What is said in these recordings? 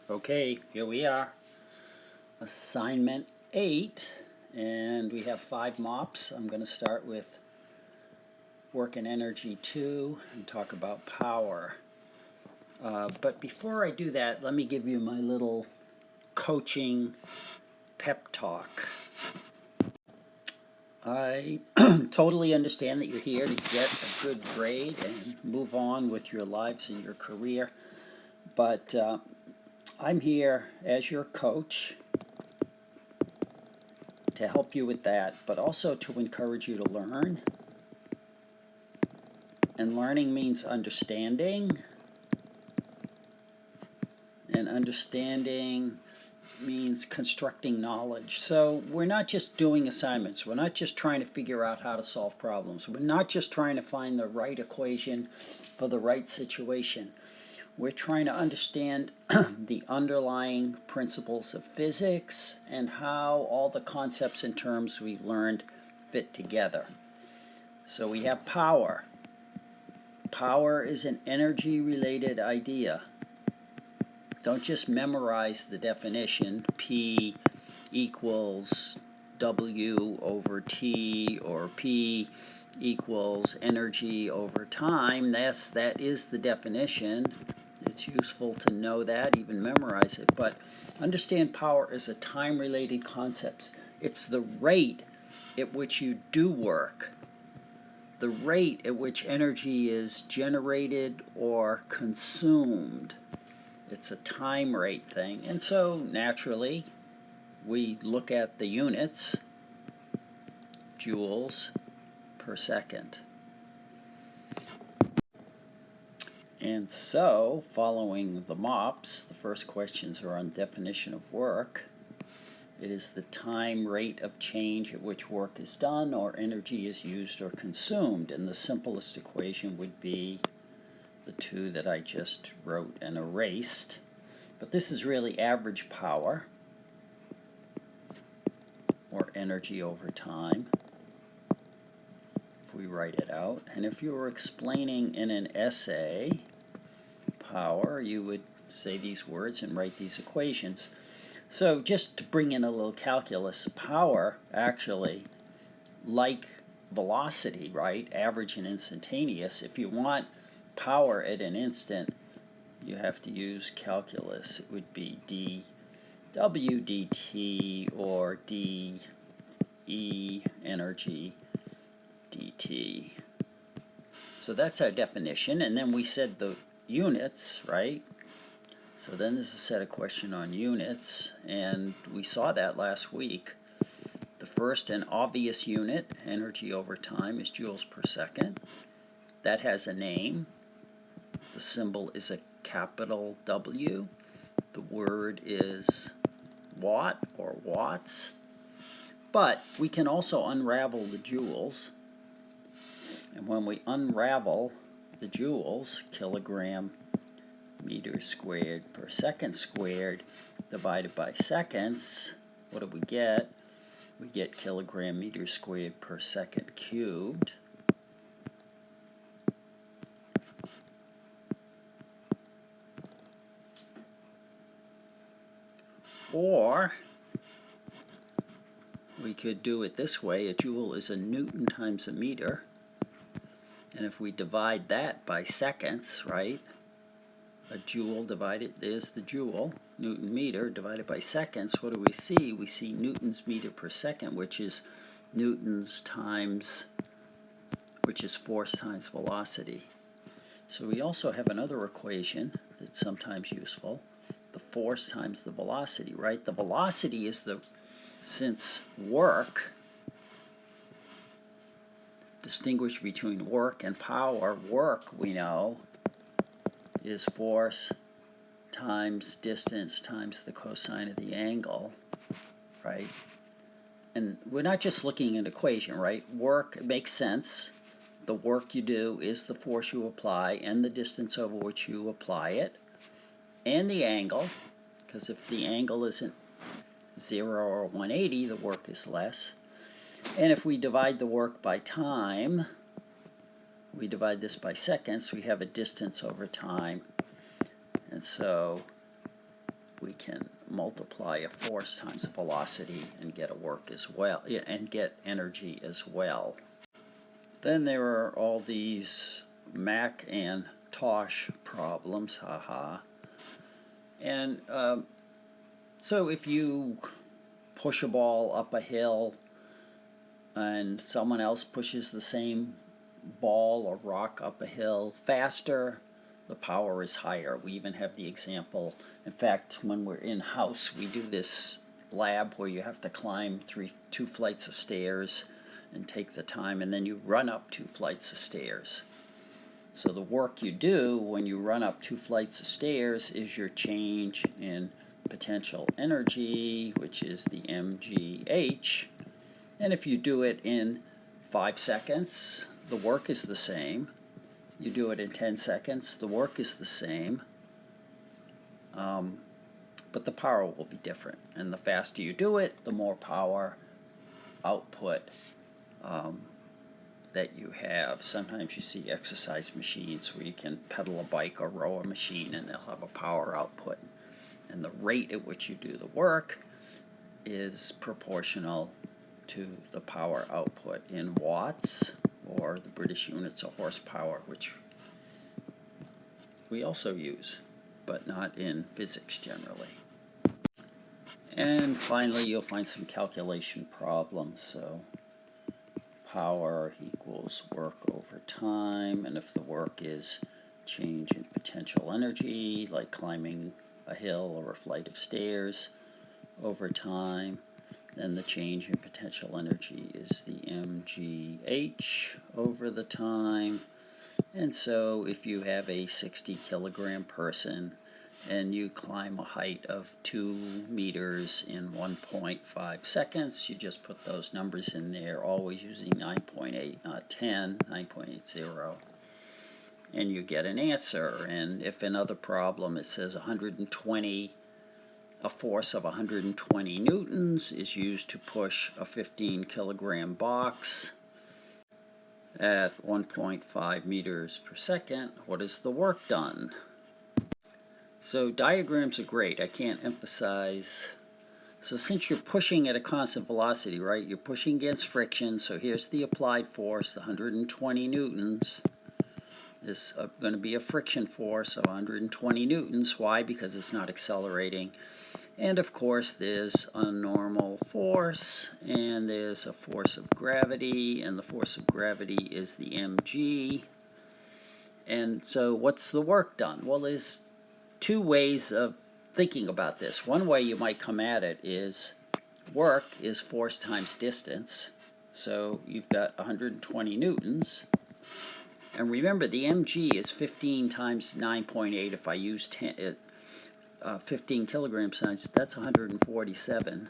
Okay, here we are. Assignment 8, and we have 5 mops. I'm going to start with work and energy 2 and talk about power. But before I do that, let me give you my little coaching pep talk. I totally understand that you're here to get a good grade and move on with your lives and your career, but I'm here as your coach to help you with that, but also to encourage you to learn. And learning means understanding, and understanding means constructing knowledge. So we're not just doing assignments. We're not just trying to figure out how to solve problems. We're not just trying to find the right equation for the right situation. We're trying to understand the underlying principles of physics and how all the concepts and terms we've learned fit together. So we have power. Power is an energy-related idea. Don't just memorize the definition, P equals W over T, or P equals energy over time. That is the definition. It's useful to know that, even memorize it. But understand power is a time-related concept. It's the rate at which you do work, the rate at which energy is generated or consumed. It's a time rate thing. And so naturally we look at the units, joules per second. And so, following the MOPS, the first questions are on definition of work. It is the time rate of change at which work is done or energy is used or consumed. And the simplest equation would be the two that I just wrote and erased. But this is really average power, or energy over time, if we write it out. And if you were explaining in an essay power, you would say these words and write these equations. So just to bring in a little calculus, power actually, like velocity, right, average and instantaneous, if you want power at an instant, you have to use calculus. It would be dW dt or dE energy dt. So that's our definition, and then we said the units, right? So then there's a set of questions on units, and we saw that last week. The first and obvious unit, energy over time, is joules per second. That has a name. The symbol is a capital W. The word is watt or watts. But we can also unravel the joules. And when we unravel the joules, kilogram meters squared per second squared divided by seconds, what do we get? We get kilogram meters squared per second cubed. Or we could do it this way. A joule is a Newton times a meter. And if we divide that by seconds, right? A joule divided, there's the joule, Newton meter, divided by seconds. What do we see? We see Newtons meter per second, which is Newtons times, which is force times velocity. So we also have another equation that's sometimes useful. The force times the velocity, right? The velocity is since work, distinguish between work and power. Work, we know, is force times distance times the cosine of the angle, right? And we're not just looking at an equation, right? Work makes sense. The work you do is the force you apply and the distance over which you apply it, and the angle, because if the angle isn't 0 or 180, the work is less. And if we divide the work by time, we divide this by seconds, we have a distance over time. And so we can multiply a force times a velocity and get a work as well, and get energy as well. Then there are all these Mac and Tosh problems, haha. And so if you push a ball up a hill and someone else pushes the same ball or rock up a hill faster, the power is higher. We even have the example, in fact, when we're in-house, we do this lab where you have to climb two flights of stairs and take the time, and then you run up 2 flights of stairs. So the work you do when you run up 2 flights of stairs is your change in potential energy, which is the mgh. And if you do it in 5 seconds, the work is the same. You do it in 10 seconds, the work is the same. But the power will be different. And the faster you do it, the more power output that you have. Sometimes you see exercise machines where you can pedal a bike or row a machine and they'll have a power output. And the rate at which you do the work is proportional to the power output in watts, or the British units of horsepower, which we also use, but not in physics generally. And finally, you'll find some calculation problems. So power equals work over time, and if the work is change in potential energy, like climbing a hill or a flight of stairs over time, then the change in potential energy is the mgh over the time. And so if you have a 60-kilogram person and you climb a height of 2 meters in 1.5 seconds, you just put those numbers in there, always using 9.8, not 10, 9.80, and you get an answer. And if another problem, it says a force of 120 newtons is used to push a 15-kilogram box at 1.5 meters per second, what is the work done? So diagrams are great. I can't emphasize. So since you're pushing at a constant velocity, right, you're pushing against friction, so here's the applied force, the 120 newtons. This is going to be a friction force of 120 newtons. Why? Because it's not accelerating. And of course there's a normal force, and there's a force of gravity, and the force of gravity is the mg. And so what's the work done? Well, there's 2 ways of thinking about this. One way you might come at it is work is force times distance. So you've got 120 newtons. And remember, the mg is 15 times 9.8. If I use 15 kilograms, that's 147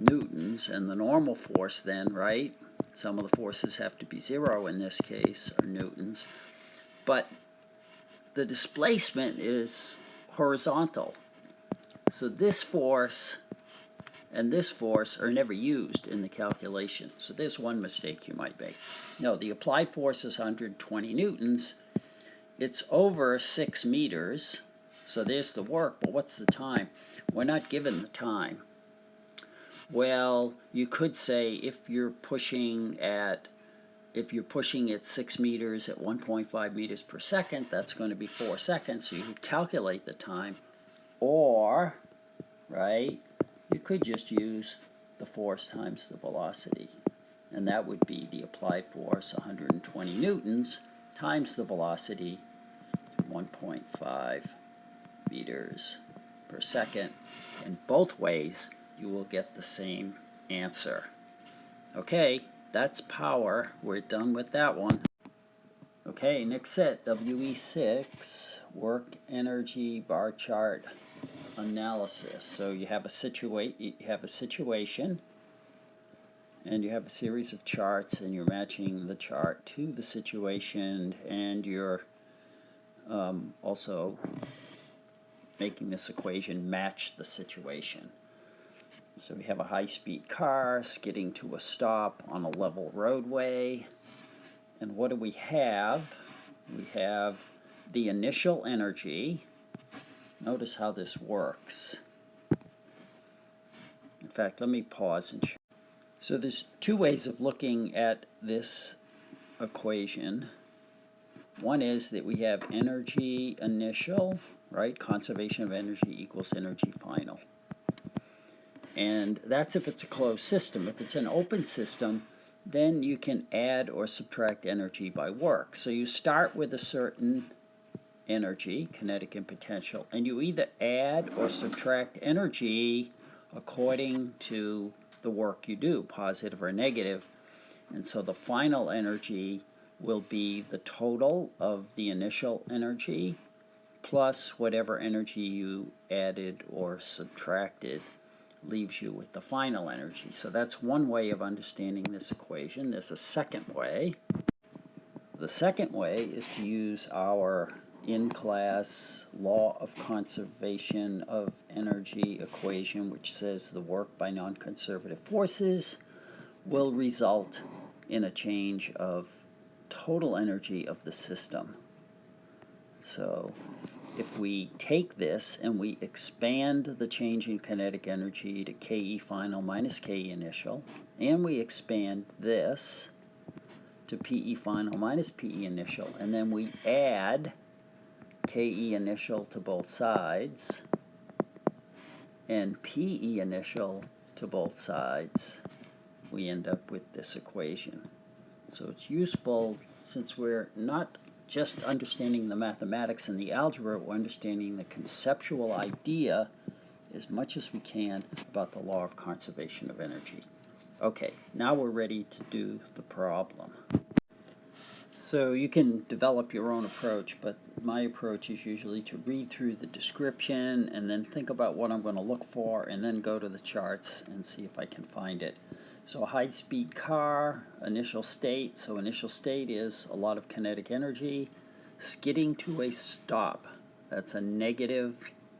newtons. And the normal force then, right? Some of the forces have to be 0 in this case, or newtons. But the displacement is horizontal. So this force and this force are never used in the calculation. So there's one mistake you might make. No, the applied force is 120 newtons. It's over 6 meters. So there's the work, but what's the time? We're not given the time. Well, you could say if you're pushing at 6 meters at 1.5 meters per second, that's going to be 4 seconds, so you could calculate the time. Or, right, you could just use the force times the velocity. And that would be the applied force, 120 newtons, times the velocity, 1.5 meters per second. In both ways, you will get the same answer. Okay, that's power. We're done with that one. Okay, next set, WE6, work energy bar chart analysis. So you have a situation, and you have a series of charts, and you're matching the chart to the situation, and you're also making this equation match the situation. So we have a high-speed car skidding to a stop on a level roadway. And what do we have? We have the initial energy, Notice how this works. In fact, let me pause and show. So there's two ways of looking at this equation. One is that we have energy initial, right? Conservation of energy equals energy final. And that's if it's a closed system. If it's an open system, then you can add or subtract energy by work. So you start with a certain energy, kinetic and potential, and you either add or subtract energy according to the work you do, positive or negative. And so the final energy will be the total of the initial energy plus whatever energy you added or subtracted leaves you with the final energy. So that's one way of understanding this equation. There's a second way. The second way is to use our in-class law of conservation of energy equation, which says the work by non-conservative forces will result in a change of total energy of the system. So if we take this and we expand the change in kinetic energy to Ke final minus Ke initial, and we expand this to Pe final minus Pe initial, and then we add Ke initial to both sides and Pe initial to both sides, we end up with this equation. So it's useful, since we're not just understanding the mathematics and the algebra, we're understanding the conceptual idea as much as we can about the law of conservation of energy. Okay, now we're ready to do the problem. So you can develop your own approach, but my approach is usually to read through the description and then think about what I'm going to look for and then go to the charts and see if I can find it. So a high-speed car, initial state. So initial state is a lot of kinetic energy skidding to a stop. That's a negative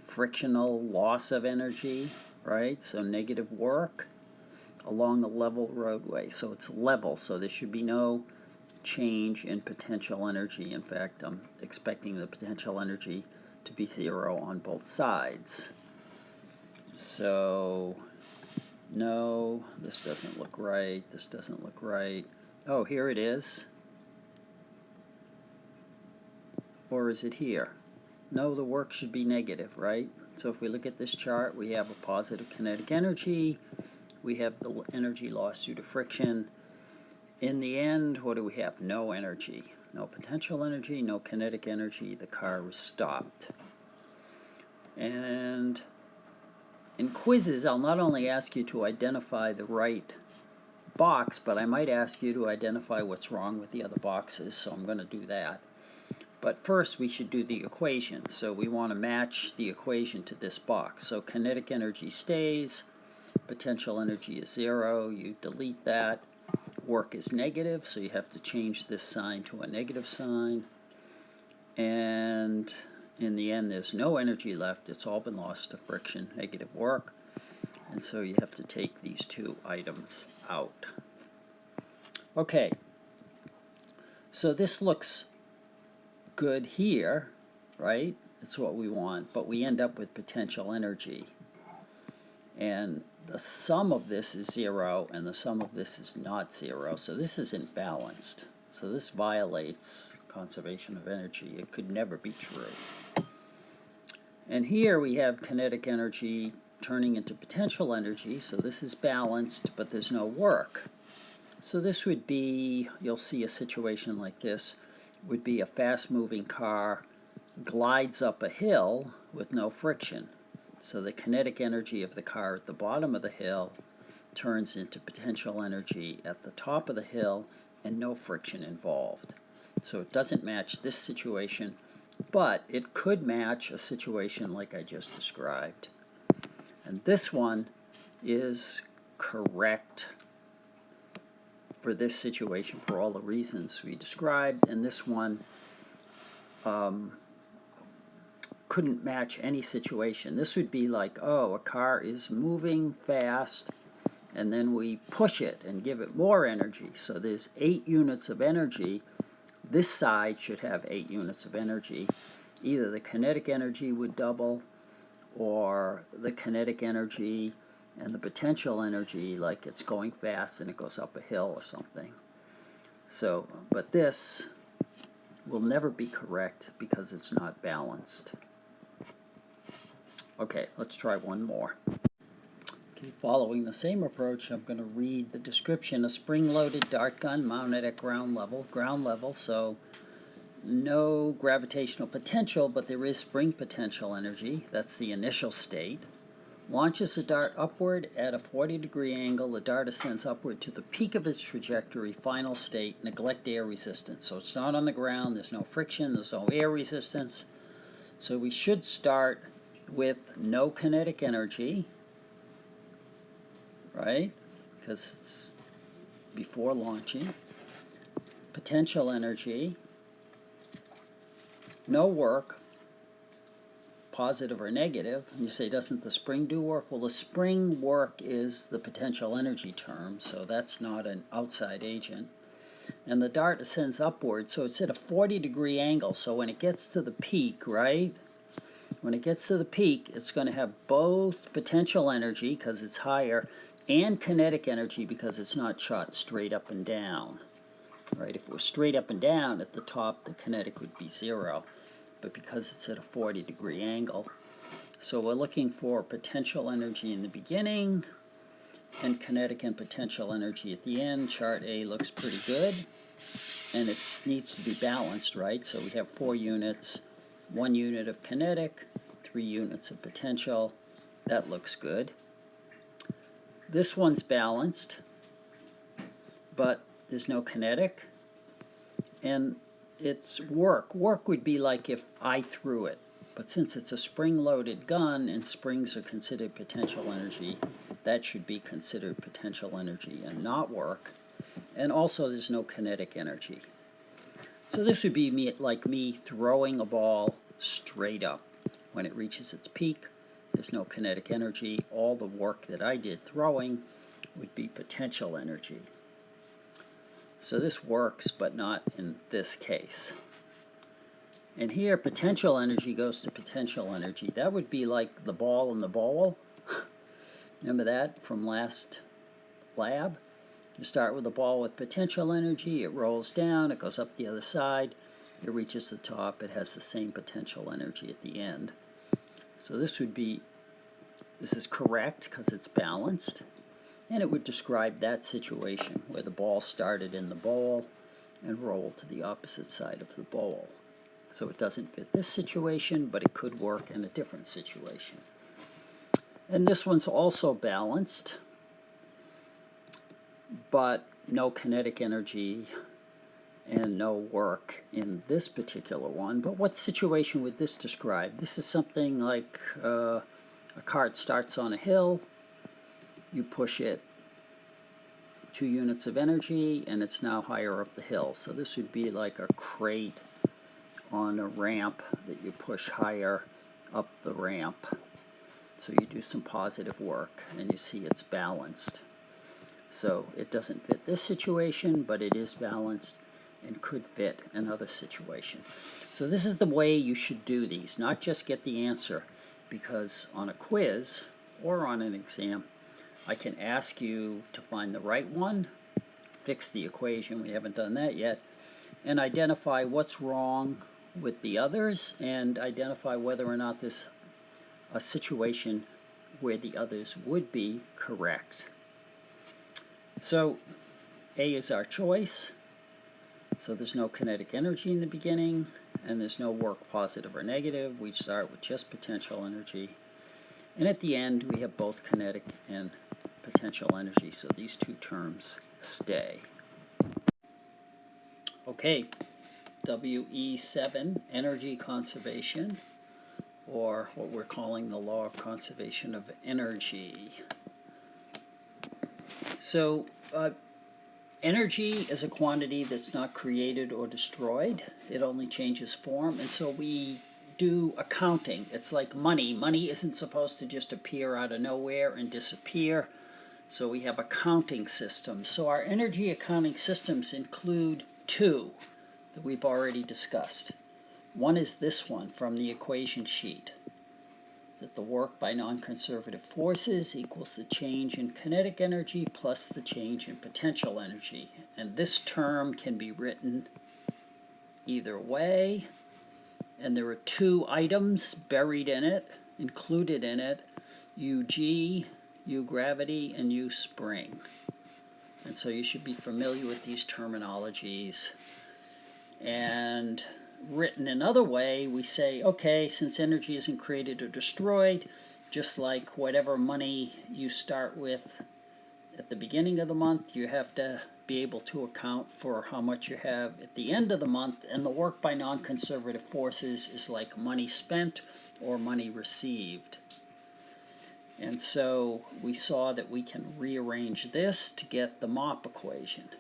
frictional loss of energy, right? So negative work along the level roadway. So it's level, so there should be no change in potential energy. In fact, I'm expecting the potential energy to be zero on both sides. So no, this doesn't look right, this doesn't look right. Oh, here it is. Or is it here? No, the work should be negative, right? So if we look at this chart, we have a positive kinetic energy, we have the energy lost due to friction. In the end, what do we have? No energy. No potential energy, no kinetic energy. The car was stopped. And in quizzes, I'll not only ask you to identify the right box, but I might ask you to identify what's wrong with the other boxes, so I'm going to do that. But first, we should do the equation. So we want to match the equation to this box. So kinetic energy stays, potential energy is zero, you delete that. Work is negative, so you have to change this sign to a negative sign. And in the end, there's no energy left. It's all been lost to friction, negative work. And so you have to take these two items out. Okay, so this looks good here, right? That's what we want, but we end up with potential energy. And the sum of this is zero, and the sum of this is not zero. So this isn't balanced. So this violates conservation of energy. It could never be true. And here we have kinetic energy turning into potential energy. So this is balanced, but there's no work. So this would be, you'll see a situation like this, would be a fast-moving car glides up a hill with no friction. So the kinetic energy of the car at the bottom of the hill turns into potential energy at the top of the hill and no friction involved. So it doesn't match this situation, but it could match a situation like I just described. And this one is correct for this situation for all the reasons we described, and this one couldn't match any situation. This would be like, oh, a car is moving fast, and then we push it and give it more energy. So there's 8 units of energy. This side should have 8 units of energy. either the kinetic energy would double, or the kinetic energy and the potential energy, like it's going fast and it goes up a hill or something. So, but this will never be correct because it's not balanced. Okay, let's try one more. Okay, following the same approach, I'm going to read the description. A spring-loaded dart gun mounted at ground level, so no gravitational potential, but there is spring potential energy. That's the initial state. Launches the dart upward at a 40-degree angle. The dart ascends upward to the peak of its trajectory. Final state, neglect air resistance. So it's not on the ground, there's no friction, there's no air resistance. So we should start with no kinetic energy, right? Because it's before launching. Potential energy, no work, positive or negative. And you say, doesn't the spring do work? Well, the spring work is the potential energy term, so that's not an outside agent. And the dart ascends upward, so it's at a 40-degree angle. So when it gets to the peak, right? When it gets to the peak, it's going to have both potential energy, because it's higher, and kinetic energy, because it's not shot straight up and down. Right? If it was straight up and down at the top, the kinetic would be 0. But because it's at a 40-degree angle. So we're looking for potential energy in the beginning and kinetic and potential energy at the end. Chart A looks pretty good, and it needs to be balanced, right? So we have 4 units, 1 unit of kinetic, 3 units of potential. That looks good. This one's balanced, but there's no kinetic, and it's work. Work would be like if I threw it. But since it's a spring-loaded gun and springs are considered potential energy, that should be considered potential energy and not work. And also there's no kinetic energy. So this would be like me throwing a ball straight up. When it reaches its peak, there's no kinetic energy. All the work that I did throwing would be potential energy. So this works, but not in this case. And here, potential energy goes to potential energy. That would be like the ball in the bowl. Remember that from last lab? You start with a ball with potential energy, it rolls down, it goes up the other side, it reaches the top, it has the same potential energy at the end. So this is correct because it's balanced. And it would describe that situation where the ball started in the bowl and rolled to the opposite side of the bowl. So it doesn't fit this situation, but it could work in a different situation. And this one's also balanced, but no kinetic energy and no work in this particular one. But what situation would this describe? This is something like a cart starts on a hill. You push it 2 units of energy, and it's now higher up the hill. So this would be like a crate on a ramp that you push higher up the ramp. So you do some positive work, and you see it's balanced. So it doesn't fit this situation, but it is balanced and could fit another situation. So this is the way you should do these, not just get the answer, because on a quiz or on an exam, I can ask you to find the right one, fix the equation, we haven't done that yet, and identify what's wrong with the others, and identify whether or not there's a situation where the others would be correct. So A is our choice. So there's no kinetic energy in the beginning, and there's no work positive or negative. We start with just potential energy. And at the end, we have both kinetic and potential energy, so these 2 terms stay. Okay, WE7, energy conservation, or what we're calling the law of conservation of energy. So, energy is a quantity that's not created or destroyed. It only changes form, and so we do accounting. It's like money. Money isn't supposed to just appear out of nowhere and disappear. So we have accounting systems. So our energy accounting systems include 2 that we've already discussed. One is this one from the equation sheet, that the work by non-conservative forces equals the change in kinetic energy plus the change in potential energy. And this term can be written either way. And there are two items buried in it, included in it, UG, U gravity, and U spring. And so you should be familiar with these terminologies. And written another way, we say, okay, since energy isn't created or destroyed, just like whatever money you start with at the beginning of the month, you have to be able to account for how much you have at the end of the month, and the work by non-conservative forces is like money spent or money received. And so we saw that we can rearrange this to get the MOP equation.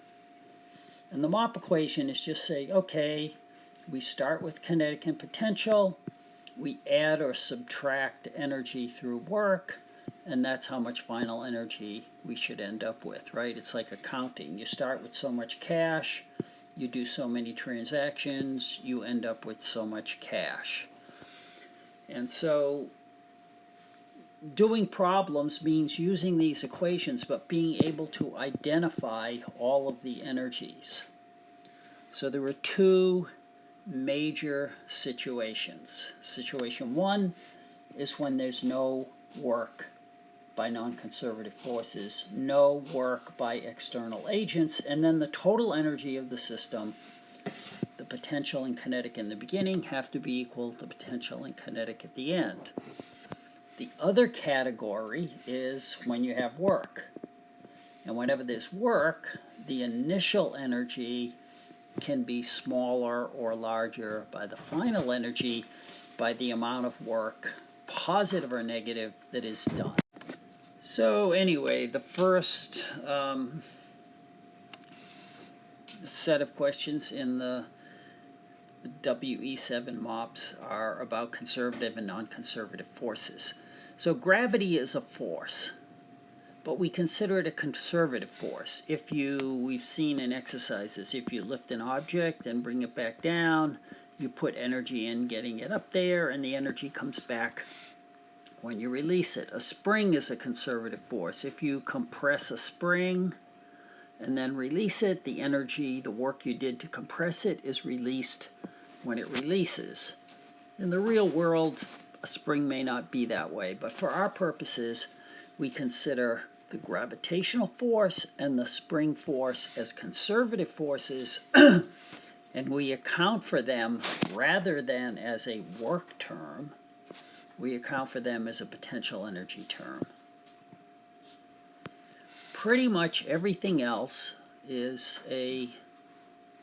And the MOP equation is just say, okay, we start with kinetic and potential, we add or subtract energy through work, and that's how much final energy we should end up with, right? It's like accounting. You start with so much cash, you do so many transactions, you end up with so much cash. And so doing problems means using these equations, but being able to identify all of the energies. So there are two major situations. Situation one is when there's no work by non-conservative forces, no work by external agents, and then the total energy of the system, the potential and kinetic in the beginning, have to be equal to potential and kinetic at the end. The other category is when you have work. And whenever there's work, the initial energy can be smaller or larger by the final energy by the amount of work, positive or negative, that is done. So anyway, the first set of questions in the WE7 MOPS are about conservative and non-conservative forces. So gravity is a force, but we consider it a conservative force. We've seen in exercises, if you lift an object and bring it back down, you put energy in getting it up there, and the energy comes back when you release it. A spring is a conservative force. If you compress a spring and then release it, the energy, the work you did to compress it, is released when it releases. In the real world, a spring may not be that way, but for our purposes, we consider the gravitational force and the spring force as conservative forces, and we account for them rather than as a work term. We account for them as a potential energy term. Pretty much everything else is a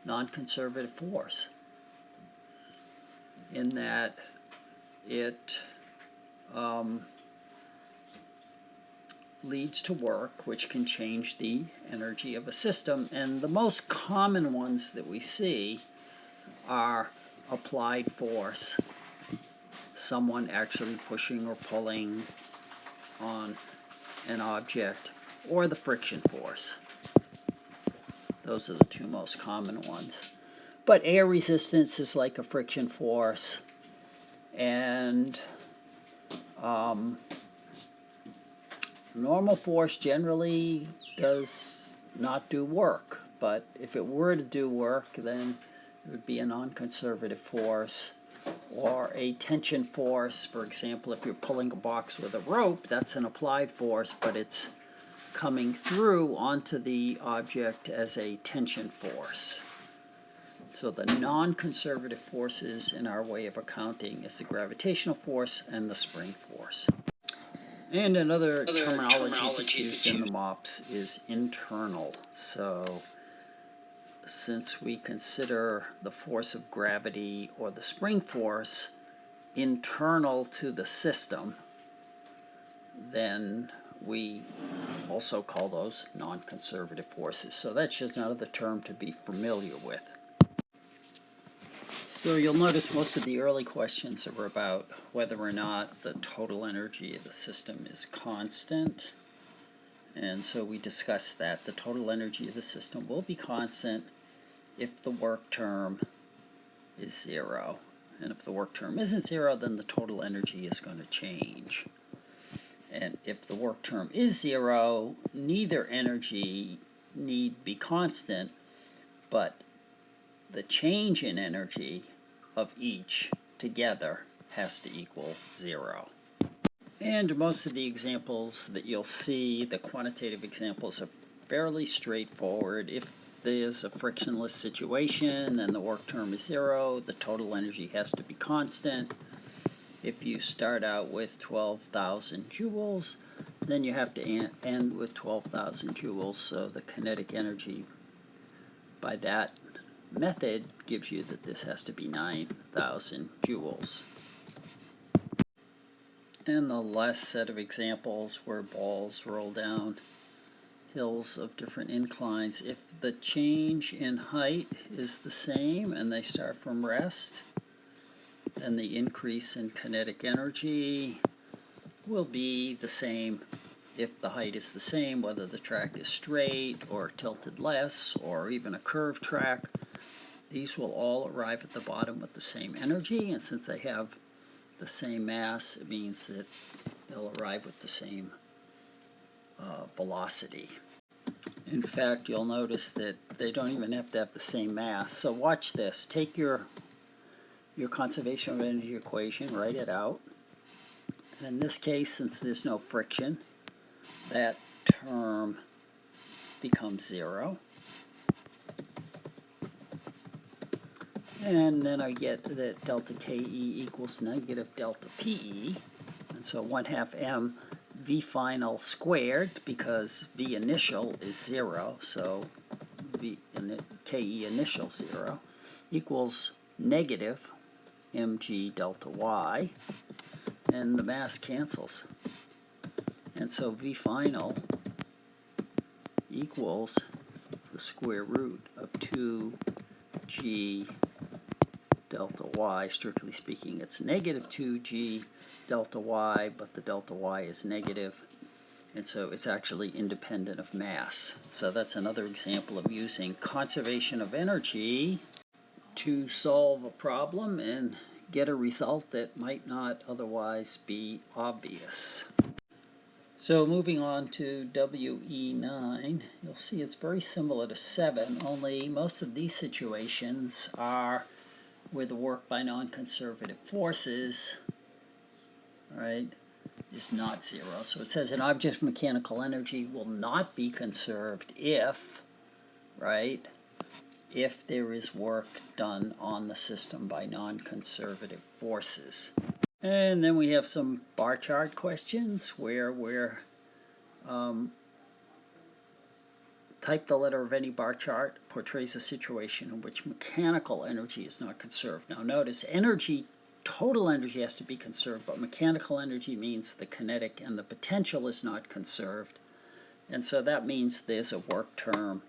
non-conservative force, in that it leads to work, which can change the energy of a system. And the most common ones that we see are applied force, someone actually pushing or pulling on an object, or the friction force. Those are the two most common ones. But air resistance is like a friction force, and normal force generally does not do work, but if it were to do work, then it would be a non-conservative force. Or a tension force, for example, if you're pulling a box with a rope, that's an applied force, but it's coming through onto the object as a tension force. So the non-conservative forces in our way of accounting is the gravitational force and the spring force. And another terminology that's used in the MOPS is internal. So since we consider the force of gravity or the spring force internal to the system, then we also call those non-conservative forces. So that's just another term to be familiar with. So you'll notice most of the early questions are about whether or not the total energy of the system is constant. And so we discussed that. The total energy of the system will be constant if the work term is 0. And if the work term isn't 0, then the total energy is going to change. And if the work term is 0, neither energy need be constant, but the change in energy of each together has to equal 0. And most of the examples that you'll see, the quantitative examples, are fairly straightforward. If there's a frictionless situation, then the work term is 0, the total energy has to be constant. If you start out with 12,000 joules, then you have to end with 12,000 joules, so the kinetic energy by that method gives you that this has to be 9,000 joules. And the last set of examples where balls roll down hills of different inclines. If the change in height is the same and they start from rest, then the increase in kinetic energy will be the same if the height is the same, whether the track is straight or tilted less or even a curved track. These will all arrive at the bottom with the same energy, and since they have the same mass, it means that they'll arrive with the same velocity. In fact, you'll notice that they don't even have to have the same mass. So watch this. Take your conservation of energy equation, write it out. And in this case, since there's no friction, that term becomes 0. And then I get that delta KE equals negative delta PE. And so 1/2 m V final squared, because V initial is 0, so KE initial 0, equals negative mg delta y. And the mass cancels. And so V final equals the square root of 2g delta y. Strictly speaking, it's negative 2g delta y, but the delta y is negative, and so it's actually independent of mass. So that's another example of using conservation of energy to solve a problem and get a result that might not otherwise be obvious. So moving on to WE9, you'll see it's very similar to 7, only most of these situations are where the work by non-conservative forces, right, is not 0. So it says an object's mechanical energy will not be conserved if, right, if there is work done on the system by non-conservative forces. And then we have some bar chart questions where we're type the letter of any bar chart portrays a situation in which mechanical energy is not conserved. Now notice energy, total energy has to be conserved, but mechanical energy means the kinetic and the potential is not conserved. And so that means there's a work term,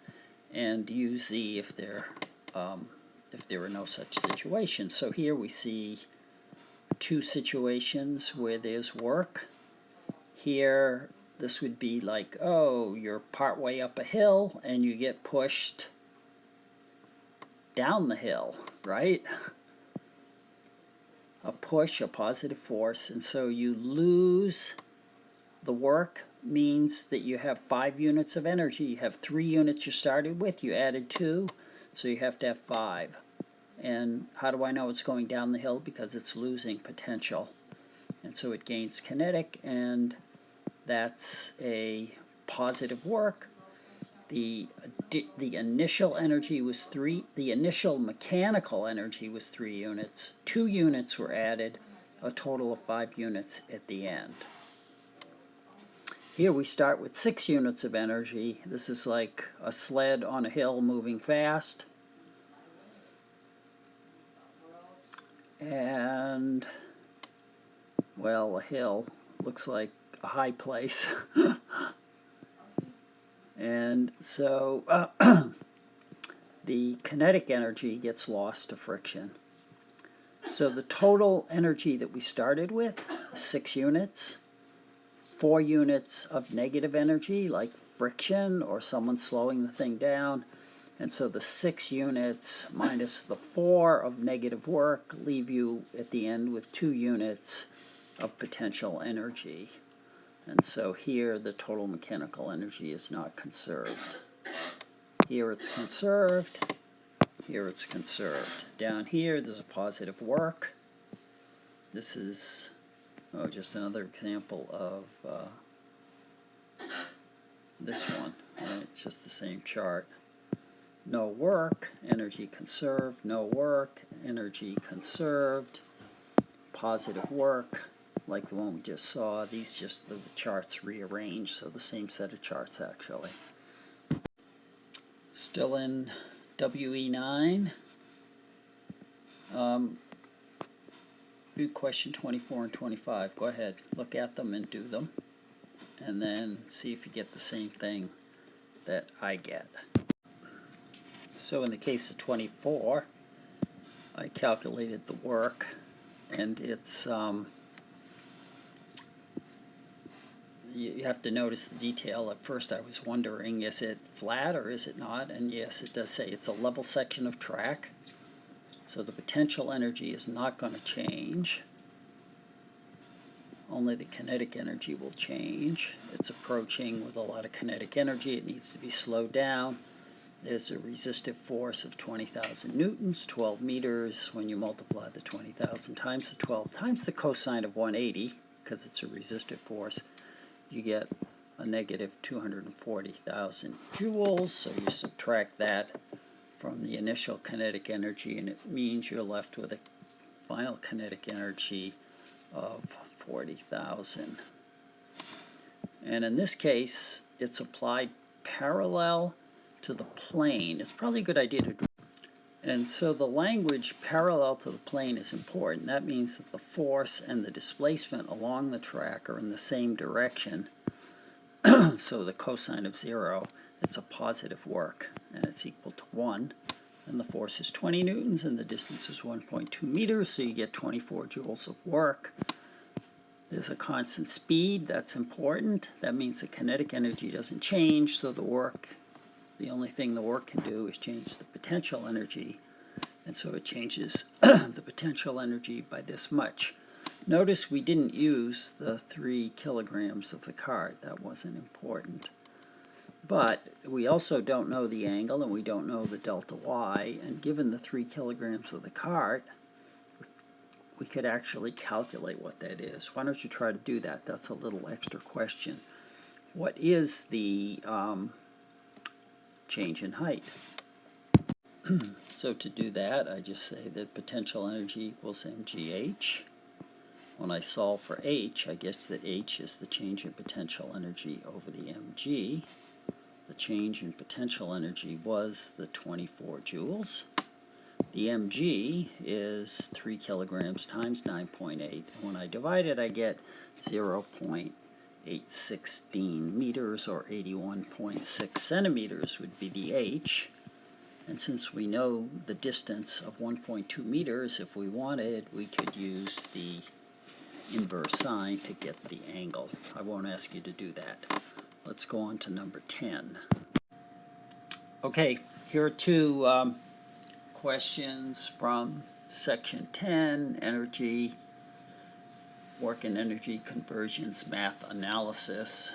and UZ if there are no such situations. So here we see two situations where there's work. Here, this would be like, oh, you're partway up a hill and you get pushed down the hill, right? A push, a positive force, and so you lose the work means that you have 5 units of energy. You have 3 units you started with, you added 2, so you have to have 5. And how do I know it's going down the hill? Because it's losing potential. And so it gains kinetic, and that's a positive work. The initial energy was 3, the initial mechanical energy was 3 units. 2 units were added, a total of 5 units at the end. Here we start with 6 units of energy. This is like a sled on a hill moving fast. And, well, a hill looks like a high place. And so the kinetic energy gets lost to friction. So the total energy that we started with, 6 units, 4 units of negative energy, like friction or someone slowing the thing down, And so the 6 units minus the 4 of negative work leave you at the end with 2 units of potential energy. And so here the total mechanical energy is not conserved. Here it's conserved. Here it's conserved. Down here there's a positive work. This is just another example of this one. Right? It's just the same chart. No work, energy conserved. No work, energy conserved. Positive work, like the one we just saw. These just the charts rearranged, so the same set of charts actually. Still in WE9. Do question 24 and 25. Go ahead, look at them and do them, and then see if you get the same thing that I get. So in the case of 24, I calculated the work, and it's you have to notice the detail. At first I was wondering, is it flat or is it not? And yes, it does say it's a level section of track, so the potential energy is not going to change. Only the kinetic energy will change. It's approaching with a lot of kinetic energy. It needs to be slowed down. There's a resistive force of 20,000 newtons, 12 meters. When you multiply the 20,000 times the 12 times the cosine of 180, because it's a resistive force, you get a negative 240,000 joules. So you subtract that from the initial kinetic energy, and it means you're left with a final kinetic energy of 40,000. And in this case, it's applied parallel to the plane. It's probably a good idea to do. And so the language parallel to the plane is important. That means that the force and the displacement along the track are in the same direction. So the cosine of 0, it's a positive work, and it's equal to 1. And the force is 20 newtons, and the distance is 1.2 meters, so you get 24 joules of work. There's a constant speed. That's important. That means the kinetic energy doesn't change, so the work, the only thing the work can do is change the potential energy, and so it changes the potential energy by this much. Notice we didn't use the 3 kilograms of the cart. That wasn't important. But we also don't know the angle, and we don't know the delta y, and given the 3 kilograms of the cart, we could actually calculate what that is. Why don't you try to do that? That's a little extra question. What is the change in height? So to do that, I just say that potential energy equals mgh. When I solve for h, I guess that h is the change in potential energy over the mg. The change in potential energy was the 24 joules. The mg is 3 kilograms times 9.8. And when I divide it, I get 0.816 meters, or 81.6 centimeters would be the h. And since we know the distance of 1.2 meters, if we wanted, we could use the inverse sign to get the angle. I won't ask you to do that. Let's go on to number 10. Okay, here are 2 questions from section 10, energy, work and energy conversions, math analysis.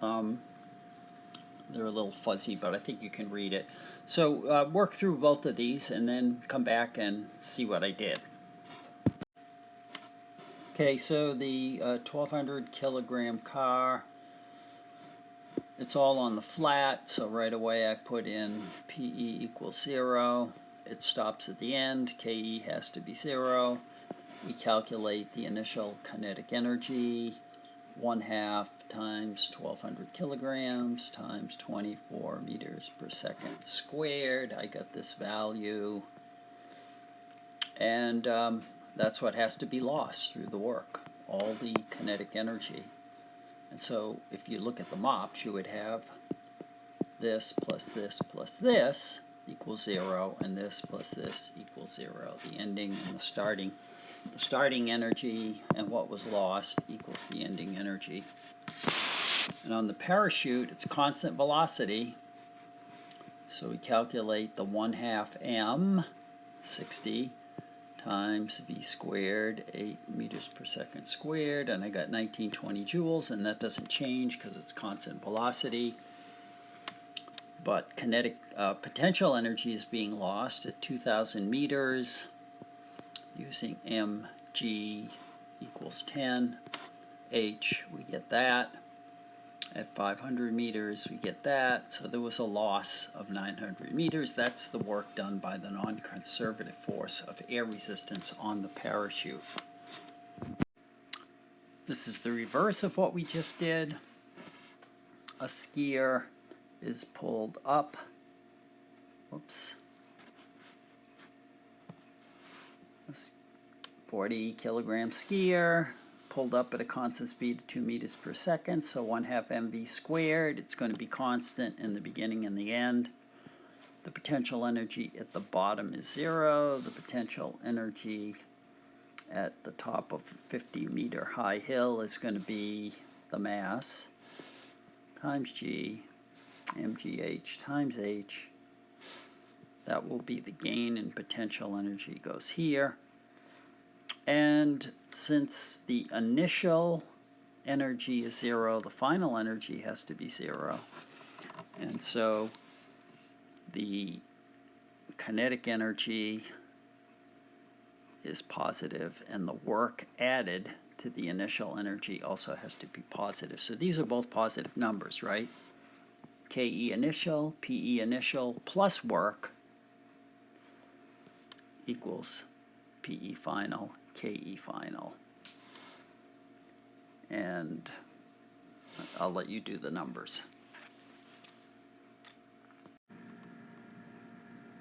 They're a little fuzzy, but I think you can read it. So work through both of these and then come back and see what I did. Okay, so the 1,200 kilogram car, it's all on the flat, so right away I put in PE equals 0. It stops at the end. KE has to be 0. We calculate the initial kinetic energy, 1/2 times 1,200 kilograms times 24 meters per second squared. I got this value, and that's what has to be lost through the work, all the kinetic energy. And so if you look at the MOPS, you would have this plus this plus this equals 0, and this plus this equals 0. The ending and the starting energy and what was lost equals the ending energy. And on the parachute, it's constant velocity. So we calculate the 1/2 m, 60, times v squared, 8 meters per second squared, and I got 1920 joules, and that doesn't change because it's constant velocity. But kinetic potential energy is being lost at 2,000 meters using mg equals 10. H, we get that. At 500 meters, we get that. So there was a loss of 900 meters. That's the work done by the non-conservative force of air resistance on the parachute. This is the reverse of what we just did. A skier is pulled up. Whoops. A 40 kilogram skier pulled up at a constant speed of 2 meters per second, so 1/2 mv squared. It's going to be constant in the beginning and the end. The potential energy at the bottom is 0. The potential energy at the top of a 50-meter high hill is going to be the mass times g, mgh times h. That will be the gain in potential energy goes here. And since the initial energy is 0, the final energy has to be 0. And so the kinetic energy is positive, and the work added to the initial energy also has to be positive. So these are both positive numbers, right? KE initial, PE initial plus work equals PE final, KE final. And I'll let you do the numbers.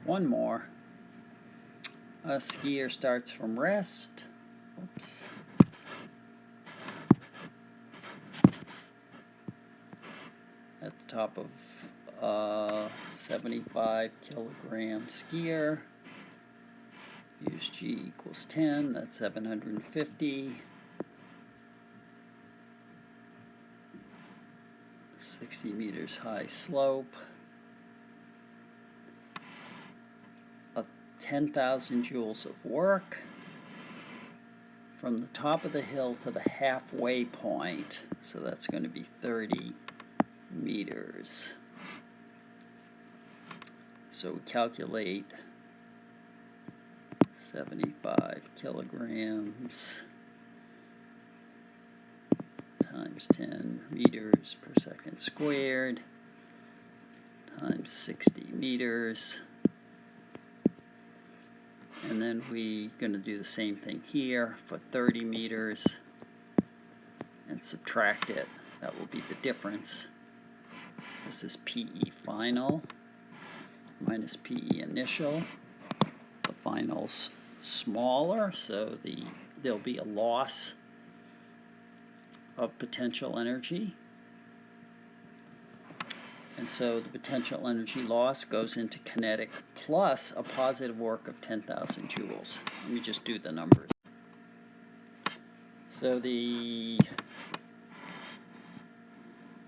One more. A skier starts from rest. Oops. At the top of a 75 kilogram skier. Use G equals 10, that's 750. 60 meters high slope. 10,000 joules of work from the top of the hill to the halfway point. So that's going to be 30 meters. So we calculate 75 kilograms times 10 meters per second squared times 60 meters. And then we're going to do the same thing here for 30 meters and subtract it. That will be the difference. This is PE final minus PE initial. The final's smaller, so there'll be a loss of potential energy. And so the potential energy loss goes into kinetic plus a positive work of 10,000 joules. Let me just do the numbers. So the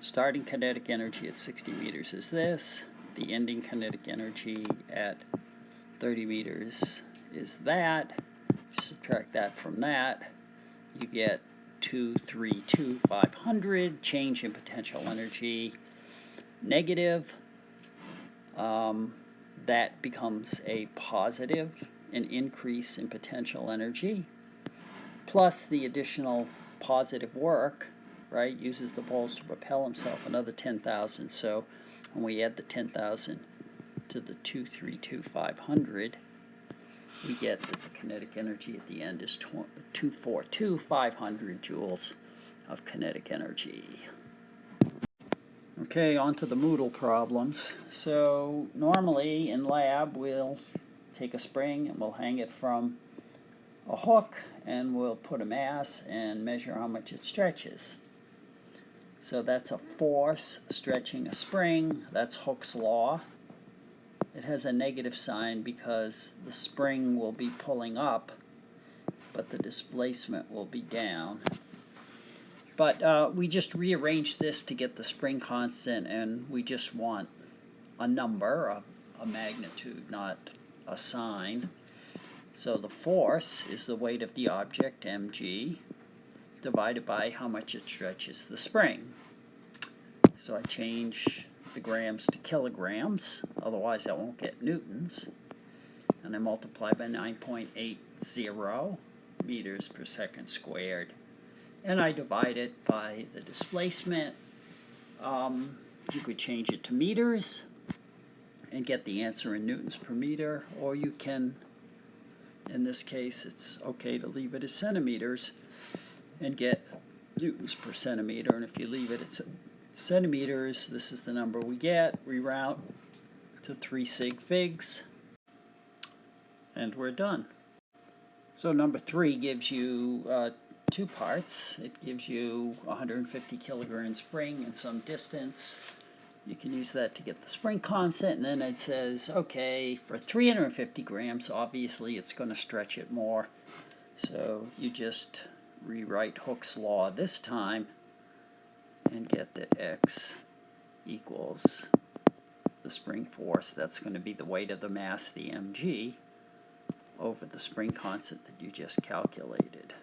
starting kinetic energy at 60 meters is this. The ending kinetic energy at 30 meters is that. If you subtract that from that, you get 232,500. Change in potential energy negative. That becomes a positive, an increase in potential energy, plus the additional positive work, right, uses the balls to propel himself another 10,000. So when we add the 10,000 to the 232,500, we get that the kinetic energy at the end is 242,500 joules of kinetic energy. Okay, on to the Moodle problems. So normally in lab we'll take a spring and we'll hang it from a hook and we'll put a mass and measure how much it stretches. So that's a force stretching a spring. That's Hooke's law. It has a negative sign because the spring will be pulling up, but the displacement will be down. But we just rearranged this to get the spring constant, and we just want a number, a magnitude, not a sign. So the force is the weight of the object, mg, divided by how much it stretches the spring. So I change the grams to kilograms, otherwise I won't get newtons. And I multiply by 9.80 meters per second squared. And I divide it by the displacement. You could change it to meters and get the answer in newtons per meter, or you can, in this case, it's okay to leave it as centimeters and get newtons per centimeter. And if you leave it at centimeters, this is the number we get. We round to 3 sig figs, and we're done. So number 3 gives you 2 parts. It gives you 150 kilogram spring and some distance. You can use that to get the spring constant, and then it says, okay, for 350 grams, obviously it's going to stretch it more. So you just rewrite Hooke's law this time and get that X equals the spring force. That's going to be the weight of the mass, the mg, over the spring constant that you just calculated,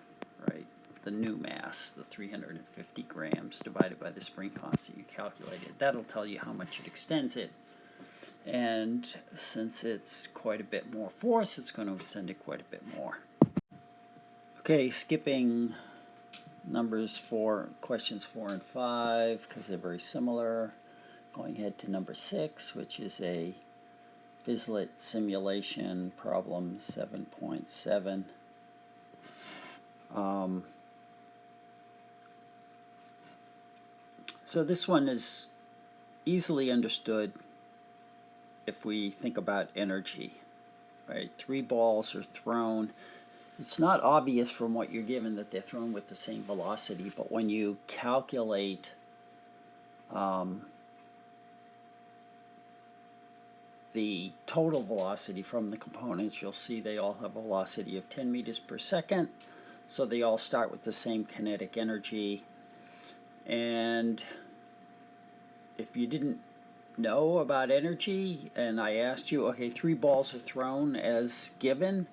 right? The new mass, the 350 grams, divided by the spring constant you calculated. That'll tell you how much it extends it. And since it's quite a bit more force, it's going to extend it quite a bit more. Okay, skipping questions 4 and 5, because they're very similar. Going ahead to number 6, which is a Physlit simulation problem 7.7. So this one is easily understood if we think about energy, right? 3 balls are thrown. It's not obvious from what you're given that they're thrown with the same velocity, but when you calculate the total velocity from the components, you'll see they all have a velocity of 10 meters per second. So they all start with the same kinetic energy. And if you didn't know about energy and I asked you, okay, 3 balls are thrown as given,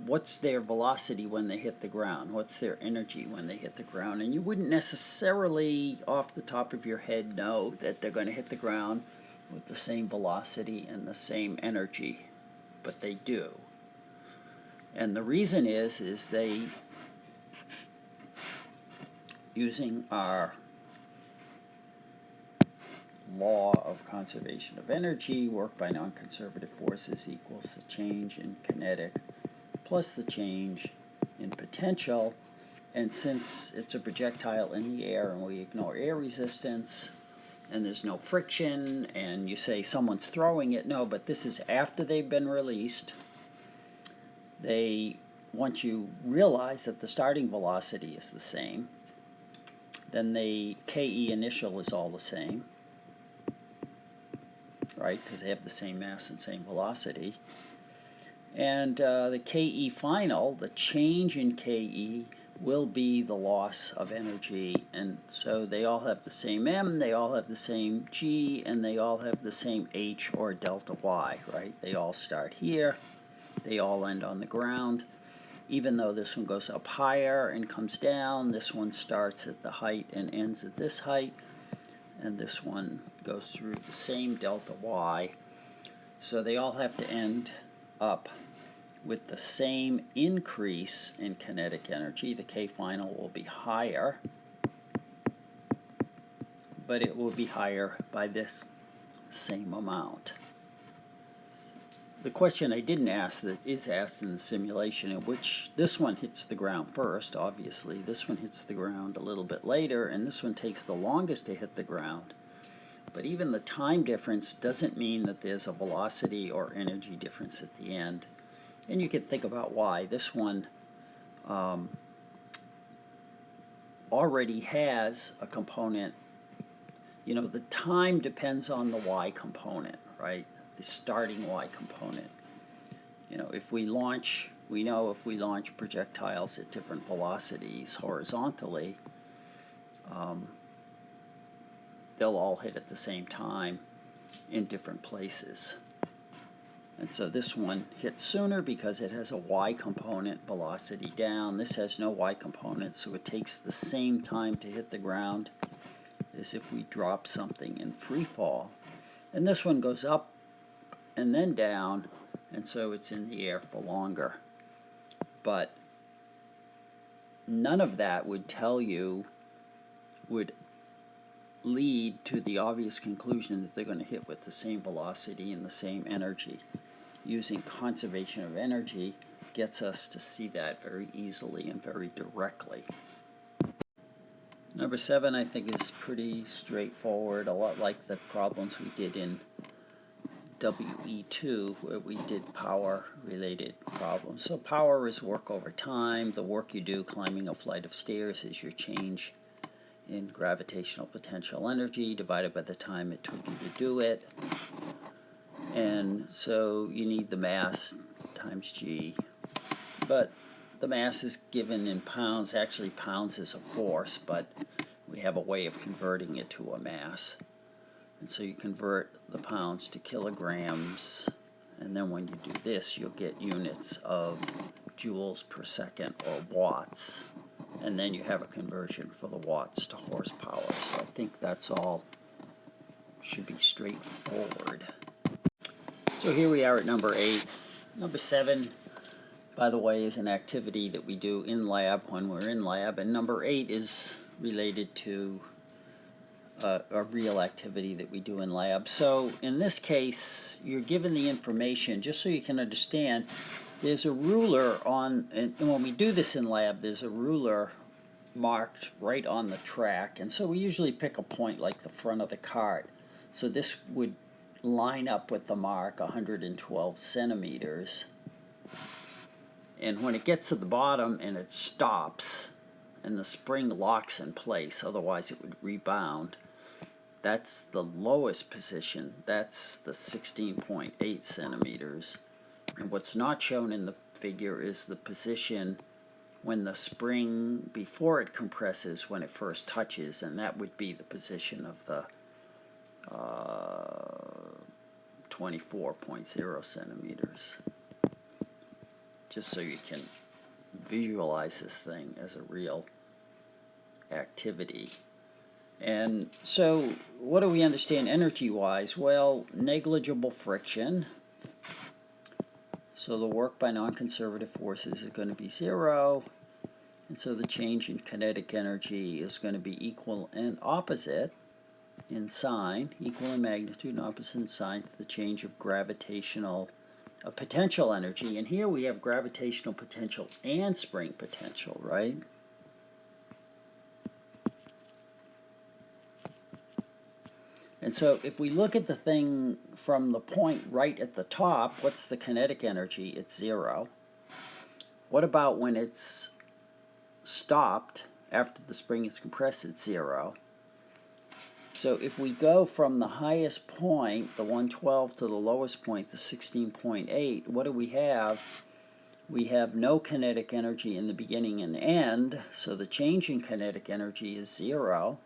what's their velocity when they hit the ground? What's their energy when they hit the ground? And you wouldn't necessarily off the top of your head know that they're going to hit the ground with the same velocity and the same energy, but they do. And the reason is they, using our law of conservation of energy, work by non-conservative forces equals the change in kinetic plus the change in potential. And since it's a projectile in the air and we ignore air resistance and there's no friction, and you say someone's throwing it, no, but this is after they've been released. Once you realize that the starting velocity is the same, then the KE initial is all the same, right? Because they have the same mass and same velocity. And the KE final, the change in KE, will be the loss of energy. And so they all have the same M, they all have the same G, and they all have the same H or delta Y, right? They all start here. They all end on the ground. Even though this one goes up higher and comes down, this one starts at the height and ends at this height. And this one goes through the same delta Y. So they all have to end up with the same increase in kinetic energy. The K final will be higher, but it will be higher by this same amount. The question I didn't ask that is asked in the simulation, in which this one hits the ground first, obviously. This one hits the ground a little bit later, and this one takes the longest to hit the ground. But even the time difference doesn't mean that there's a velocity or energy difference at the end. And you can think about why. This one already has a component. You know, the time depends on the Y component, right? The starting Y component. You know, if we launch, we know if we launch projectiles at different velocities horizontally, they'll all hit at the same time. in different places. And so this one hits sooner because it has a y component, velocity down. This has no y component, so it takes the same time to hit the ground as if we drop something in free fall. And this one goes up and then down, and so it's in the air for longer. But none of that would tell you, would lead to the obvious conclusion that they're going to hit with the same velocity and the same energy. Using conservation of energy gets us to see that very easily and very directly. Number 7, I think, is pretty straightforward, a lot like the problems we did in WE2, where we did power-related problems. So power is work over time. The work you do climbing a flight of stairs is your change in gravitational potential energy divided by the time it took you to do it. And so you need the mass times g. But the mass is given in pounds. Actually, pounds is a force, but we have a way of converting it to a mass. And so you convert the pounds to kilograms, and then when you do this, you'll get units of joules per second, or watts. And then you have a conversion for the watts to horsepower. So I think that's all should be straightforward. So here we are at number 8. Number 7, by the way, is an activity that we do in lab when we're in lab. And number 8 is related to a real activity that we do in lab. So in this case, you're given the information, just so you can understand, there's a ruler on, and when we do this in lab, there's a ruler marked right on the track. And so we usually pick a point like the front of the cart. So this would line up with the mark, 112 centimeters. And when it gets to the bottom and it stops, and the spring locks in place, otherwise it would rebound, that's the lowest position. That's the 16.8 centimeters. And what's not shown in the figure is the position when the spring, before it compresses, when it first touches, and that would be the position of the 24.0 centimeters. Just so you can visualize this thing as a real activity. And so what do we understand energy-wise? Well, negligible friction. So the work by non-conservative forces is going to be 0. And so the change in kinetic energy is going to be equal and opposite in sign, equal in magnitude and opposite in sign to the change of gravitational potential energy. And here we have gravitational potential and spring potential, right? And so if we look at the thing from the point right at the top, what's the kinetic energy? It's 0. What about when it's stopped after the spring is compressed? It's 0. So if we go from the highest point, the 112, to the lowest point, the 16.8, what do we have? We have no kinetic energy in the beginning and end, so the change in kinetic energy is 0.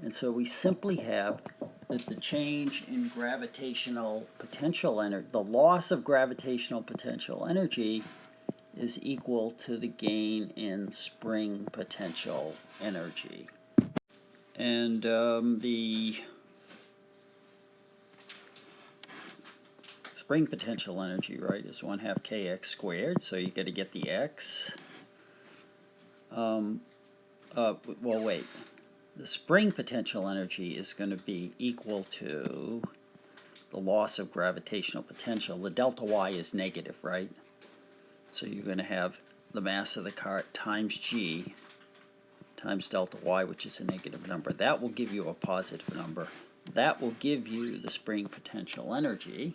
And so we simply have that the change in gravitational potential energy, the loss of gravitational potential energy, is equal to the gain in spring potential energy. And the spring potential energy, right, is 1/2 kx squared, so you got to get the x. Well, wait. The spring potential energy is going to be equal to the loss of gravitational potential. The delta y is negative, right? So you're going to have the mass of the cart times g times delta y, which is a negative number. That will give you a positive number. That will give you the spring potential energy.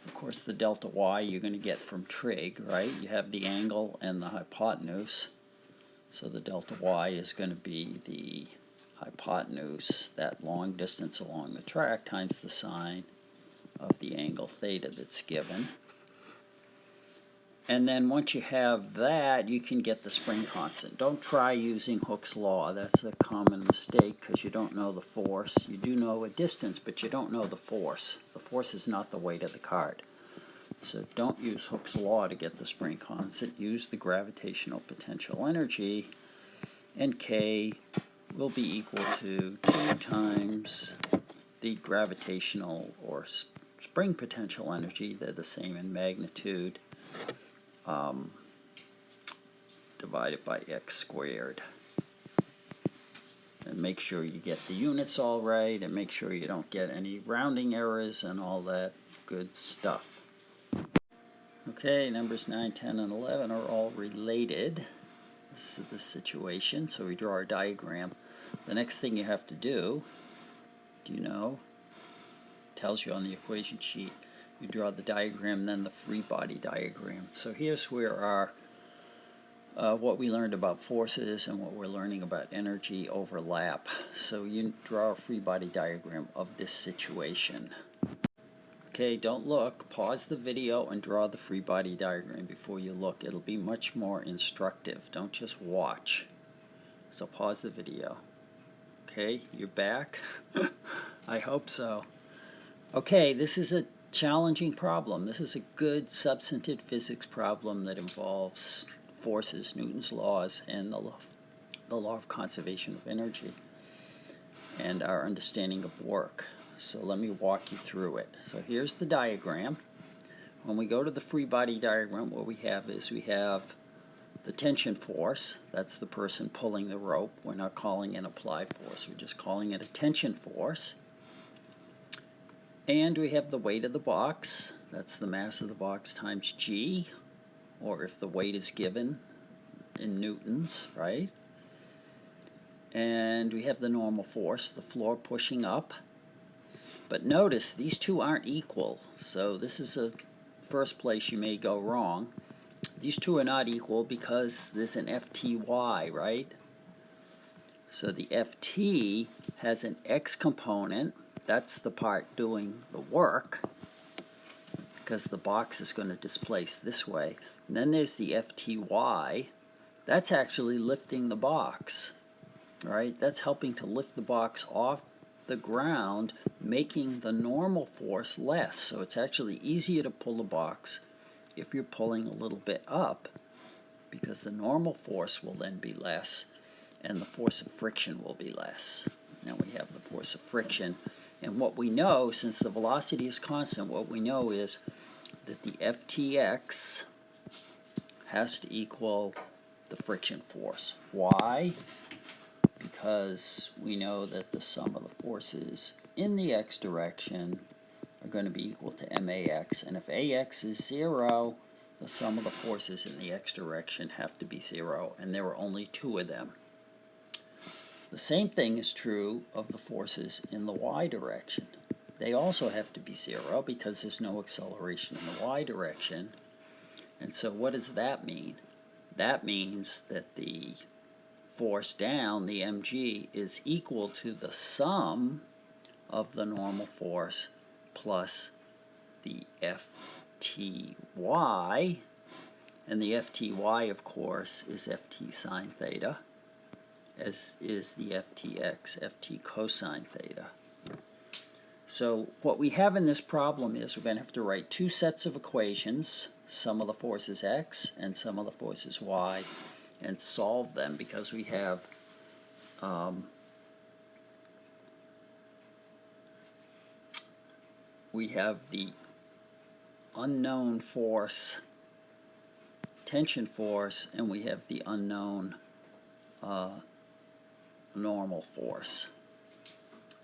Of course, the delta y you're going to get from trig, right? You have the angle and the hypotenuse. So the delta y is going to be the hypotenuse, that long distance along the track, times the sine of the angle theta that's given. And then once you have that, you can get the spring constant. Don't try using Hooke's law. That's a common mistake because you don't know the force. You do know a distance, but you don't know the force. The force is not the weight of the card. So don't use Hooke's law to get the spring constant. Use the gravitational potential energy, and K will be equal to 2 times the gravitational or spring potential energy. They're the same in magnitude, divided by x squared. And make sure you get the units all right, and make sure you don't get any rounding errors and all that good stuff. Okay, numbers 9, 10, and 11 are all related. This is the situation, so we draw our diagram. The next thing you have to do you know? Tells you on the equation sheet. You draw the diagram, then the free body diagram. So here's where our what we learned about forces and what we're learning about energy overlap. So you draw a free body diagram of this situation. Okay, don't look. Pause the video and draw the free body diagram before you look. It'll be much more instructive. Don't just watch. So pause the video. Okay, you're back? I hope so. Okay, this is a challenging problem. This is a good substantive physics problem that involves forces, Newton's laws, and the law of conservation of energy, and our understanding of work. So let me walk you through it. So here's the diagram. When we go to the free body diagram, what we have is we have the tension force. That's the person pulling the rope. We're not calling it applied force. We're just calling it a tension force. And we have the weight of the box. That's the mass of the box times G, or if the weight is given in newtons, right? And we have the normal force, the floor pushing up. But notice these two aren't equal, so this is a first place you may go wrong. These two are not equal because there's an FTY, right? So the FT has an X component. That's the part doing the work, because the box is going to displace this way. And then there's the FTY. That's actually lifting the box, right? That's helping to lift the box off the ground, making the normal force less. So it's actually easier to pull the box if you're pulling a little bit up, because the normal force will then be less and the force of friction will be less. Now we have the force of friction, and what we know, since the velocity is constant, what we know is that the FTX has to equal the friction force. Why? Because we know that the sum of the forces in the x direction are going to be equal to MAX, and if AX is 0, the sum of the forces in the x direction have to be 0, and there are only 2 of them. The same thing is true of the forces in the y direction. They also have to be 0 because there's no acceleration in the y direction. And so what does that mean? That means that the force down, the mg, is equal to the sum of the normal force plus the FTY, and the FTY, of course, is FT sine theta, as is the FTX, FT cosine theta. So what we have in this problem is we're going to have to write 2 sets of equations, sum of the forces x and sum of the forces y, and solve them, because we have the unknown force, tension force, and we have the unknown normal force.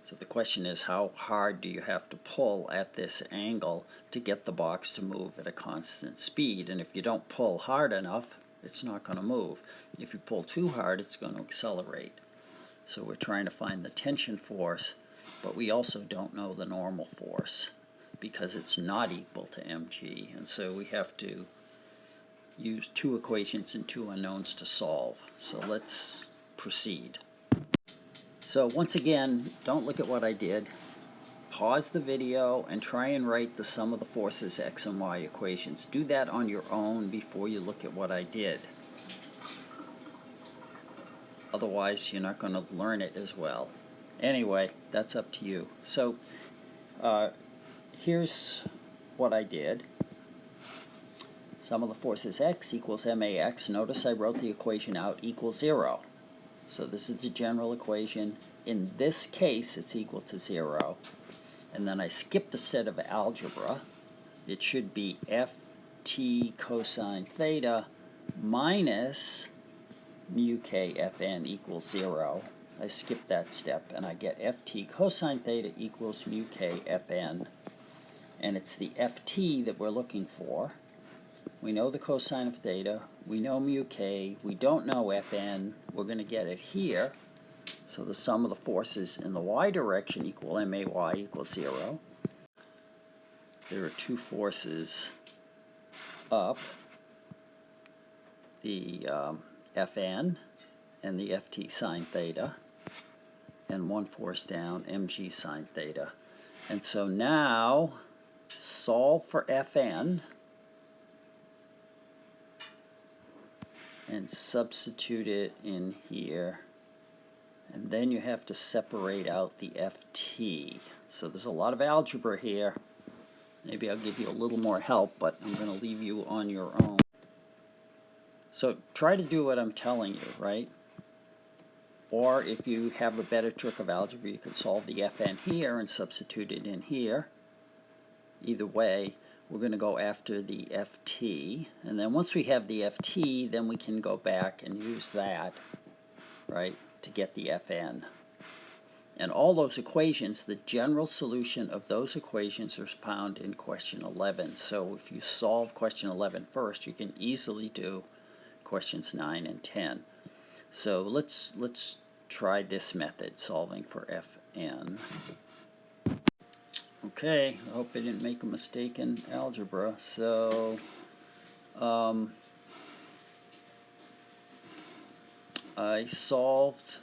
So the question is, how hard do you have to pull at this angle to get the box to move at a constant speed? And if you don't pull hard enough, it's not going to move. If you pull too hard, it's going to accelerate. So we're trying to find the tension force, but we also don't know the normal force because it's not equal to mg. And so we have to use 2 equations and 2 unknowns to solve. So let's proceed. So once again, don't look at what I did. pause the video and try and write the sum of the forces x and y equations. Do that on your own before you look at what I did. Otherwise, you're not going to learn it as well. Anyway, that's up to you. So, here's what I did. Sum of the forces x equals max. Notice I wrote the equation out equals 0. So this is the general equation. In this case, it's equal to 0. And then I skipped a set of algebra. It should be ft cosine theta minus mu k fn equals 0. I skipped that step, and I get ft cosine theta equals mu k fn. And it's the ft that we're looking for. We know the cosine of theta, we know mu k, we don't know fn, we're going to get it here. So the sum of the forces in the y direction equal may equals 0. There are two forces up, the fn and the ft sine theta, and one force down, mg sine theta. And so now, solve for fn, and substitute it in here, and then you have to separate out the ft. So there's a lot of algebra here. Maybe I'll give you a little more help, but I'm going to leave you on your own. So try to do what I'm telling you, right? Or if you have a better trick of algebra, you could solve the fn here and substitute it in here. Either way, we're going to go after the ft, and then once we have the ft, then we can go back and use that, right, to get the fn. And all those equations, the general solution of those equations are found in question 11. So if you solve question 11 first, you can easily do questions 9 and 10. So let's try this method, solving for fn. Okay, I hope I didn't make a mistake in algebra. So, I solved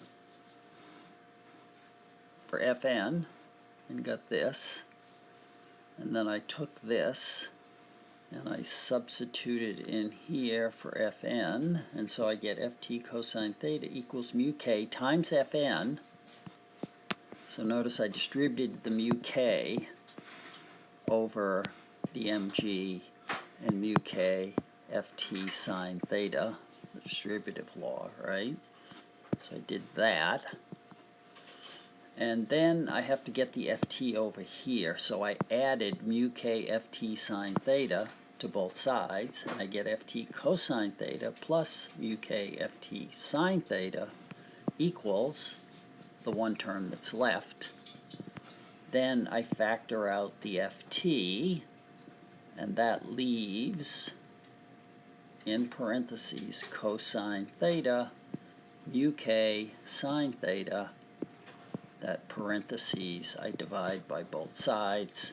for fn and got this. And then I took this and I substituted in here for fn. And so I get ft cosine theta equals mu k times fn. So notice I distributed the mu k over the mg and mu k ft sine theta, the distributive law, right? So I did that. And then I have to get the ft over here, so I added mu k ft sine theta to both sides, and I get ft cosine theta plus mu k ft sine theta equals the one term that's left. Then I factor out the ft, and that leaves, in parentheses, cosine theta, mu k sine theta. That parentheses I divide by both sides,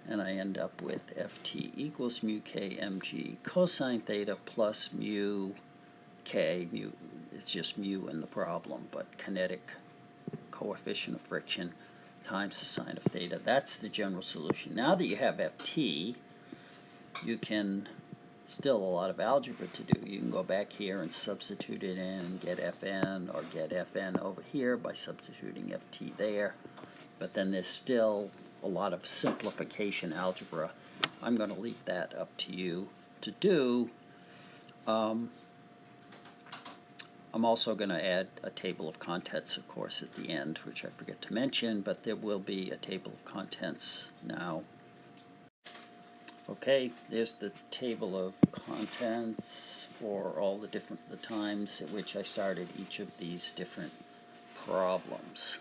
and I end up with ft equals mu k mg cosine theta plus mu k, it's just mu in the problem, but kinetic coefficient of friction times the sine of theta. That's the general solution. Now that you have ft, you can, still a lot of algebra to do. You can go back here and substitute it in and get fn, or get fn over here by substituting ft there. But then there's still a lot of simplification algebra. I'm going to leave that up to you to do. I'm also going to add a table of contents, of course, at the end, which I forget to mention, but there will be a table of contents now. Okay, there's the table of contents for all the times at which I started each of these different problems.